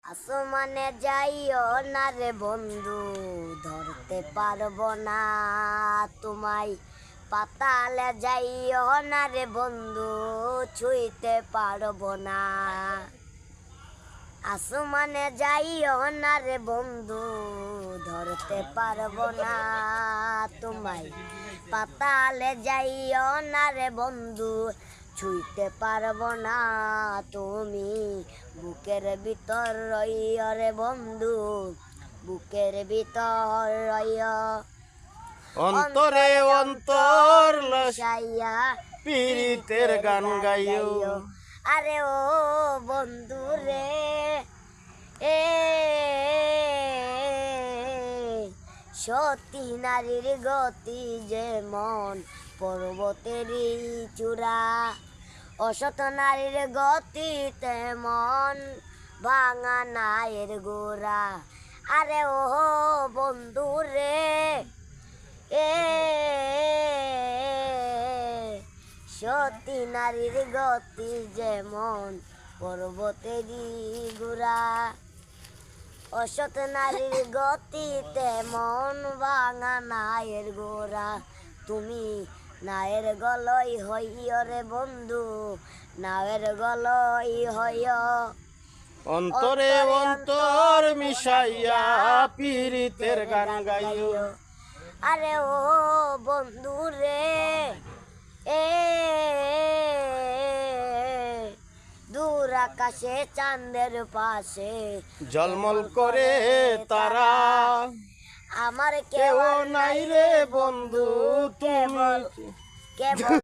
আসমানে যাইও না রে বন্ধু, ধরতে পারবো না তোমায়। পাতালে যাইও না রে বন্ধু, ছুঁইতে পারবো না। আসমানে যাইও না রে বন্ধু, ধরতে পারবো না তোমায়। পাতালে যাইও না রে বন্ধু, ছুঁইতে পারবো না তুমি। বুকের ভিতর রইয় রে বন্ধু, বুকের ভিতর রইয়। অন্তরে অন্তর লাগাইয়া পীড়িতের গান গাইও। আরে ও বন্ধু রে, এ সতী নারীর গতি যেমন পর্বতেরই চূড়া, অসত নারীর গতি তেমন ভাঙা নায়ের গোড়া। আরে ও বন্ধু রে, এ সতী নারীর গতি যেমন পর্বতেরই গোড়া, অসত নারীর গতি তেমন ভাঙা নায়ের গোড়া। তুমি নায়ের গলই হইয় রে বন্ধু, নায়ের গলই হইয়। অন্তরে অন্তর মিশাইয়া পীড়িতের গান গাইও। আরে ও বন্ধু রে, এ দূর আকাশে চাঁদের পাশে ঝলমল করে তারা, আমার কেউ নাই রে বন্ধু তুমি। কেবল